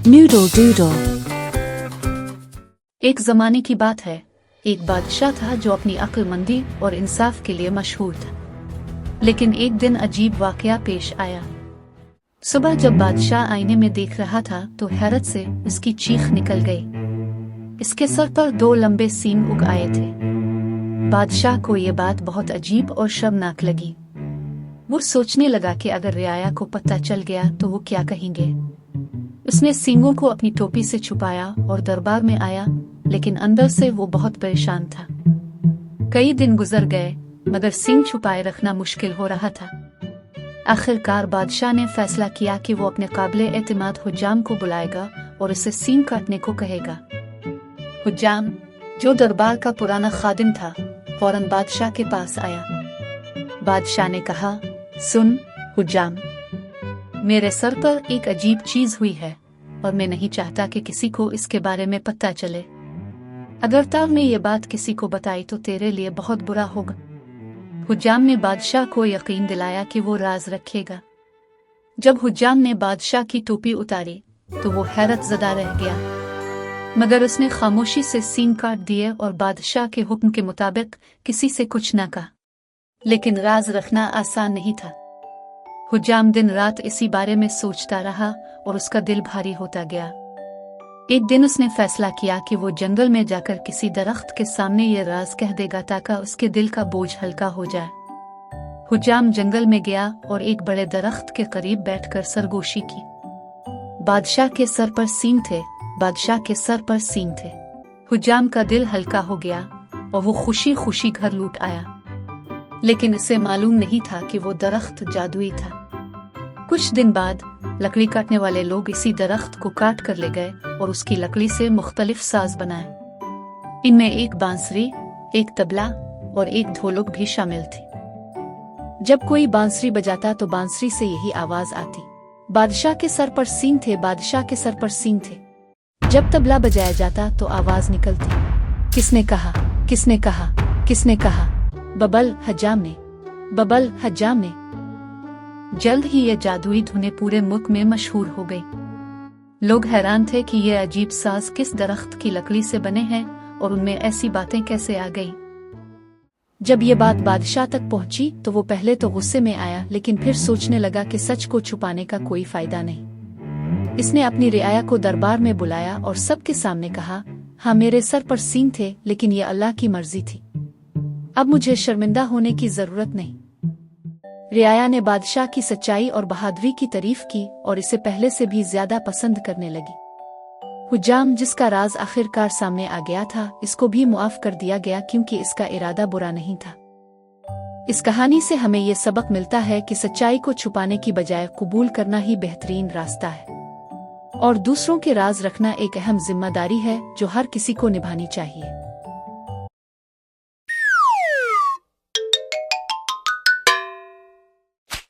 Noodle doodle. एक ज़माने की बात है, एक बादशाह था जो अपनी अक्लमंदी और इंसाफ के लिए मशहूर था। लेकिन एक दिन अजीब वाकया पेश आया। सुबह जब बादशाह आईने में देख रहा था तो हैरत से उसकी चीख निकल गई। इसके सर पर 2 लंबे सींग उग आए थे। बादशाह को ये बात बहुत अजीब और शर्मनाक लगी। वो सोचने लगा कि अगर रियाया को पता चल गया तो वो क्या कहेंगे। उसने सींगों को अपनी टोपी से छुपाया और दरबार में आया, लेकिन अंदर से वो बहुत परेशान था। कई दिन गुजर गए मगर सींग छुपाए रखना मुश्किल हो रहा था। आखिरकार बादशाह ने फैसला किया कि वो अपने काबिले एतमाद हुज्जाम को बुलाएगा और उसे सींग काटने को कहेगा। हुज्जाम, जो दरबार का पुराना खादिम था, फौरन बादशाह के पास आया। बादशाह ने कहा, सुन हुज्जाम, मेरे सर पर एक अजीब चीज हुई है और मैं नहीं चाहता कि किसी को इसके बारे में पता चले। अगर तुमने ये बात किसी को बताई तो तेरे लिए बहुत बुरा होगा। हुज्जाम ने बादशाह को यकीन दिलाया कि वो राज रखेगा। जब हुज्जाम ने बादशाह की टोपी उतारी तो वो हैरत ज़दा रह गया, मगर उसने खामोशी से सींग काट दिए और बादशाह के हुक्म के मुताबिक किसी से कुछ न कहा। लेकिन राज रखना आसान नहीं था। हुज्जाम दिन रात इसी बारे में सोचता रहा और उसका दिल भारी होता गया। एक दिन उसने फैसला किया कि वो जंगल में जाकर किसी दरख्त के सामने ये राज कह देगा ताकि उसके दिल का बोझ हल्का हो जाए। हुज्जाम जंगल में गया और एक बड़े दरख्त के करीब बैठकर सरगोशी की। बादशाह के सर पर सींग थे, बादशाह के सर पर सींग थे। हुज्जाम का दिल हल्का हो गया और वो खुशी खुशी घर लौट आया। लेकिन इसे मालूम नहीं था कि वो दरख्त जादुई था। कुछ दिन बाद लकड़ी काटने वाले लोग इसी दरख्त को काट कर ले गए और उसकी लकड़ी से मुख्तलिफ साज बनाए। इनमें एक बांसुरी, एक तबला और एक ढोलक भी शामिल थी। जब कोई बांसुरी बजाता तो बांसुरी से यही आवाज आती, बादशाह के सर पर सींग थे, बादशाह के सर पर सींग थे। जब तबला बजाया जाता तो आवाज निकलती, किसने कहा, किसने कहा, किसने कहा? बबल हज्जाम ने, बबल हज्जाम ने। जल्द ही ये जादुई धुनें पूरे मुल्क में मशहूर हो गई। लोग हैरान थे कि ये अजीब साज किस दरख्त की लकड़ी से बने हैं और उनमें ऐसी बातें कैसे आ गई। जब ये बात बादशाह तक पहुंची तो वो पहले तो गुस्से में आया, लेकिन फिर सोचने लगा कि सच को छुपाने का कोई फायदा नहीं। इसने अपनी रियाया को दरबार में बुलाया और सबके सामने कहा, हाँ, मेरे सर पर सींग थे, लेकिन ये अल्लाह की मर्जी थी। अब मुझे शर्मिंदा होने की जरूरत नहीं। रियाया ने बादशाह की सच्चाई और बहादुरी की तारीफ की और इसे पहले से भी ज्यादा पसंद करने लगी। हुज्जाम, जिसका राज आखिरकार सामने आ गया था, इसको भी मुआफ कर दिया गया क्योंकि इसका इरादा बुरा नहीं था। इस कहानी से हमें ये सबक मिलता है कि सच्चाई को छुपाने की बजाय कबूल करना ही बेहतरीन रास्ता है और दूसरों के राज रखना एक अहम जिम्मेदारी है जो हर किसी को निभानी चाहिए।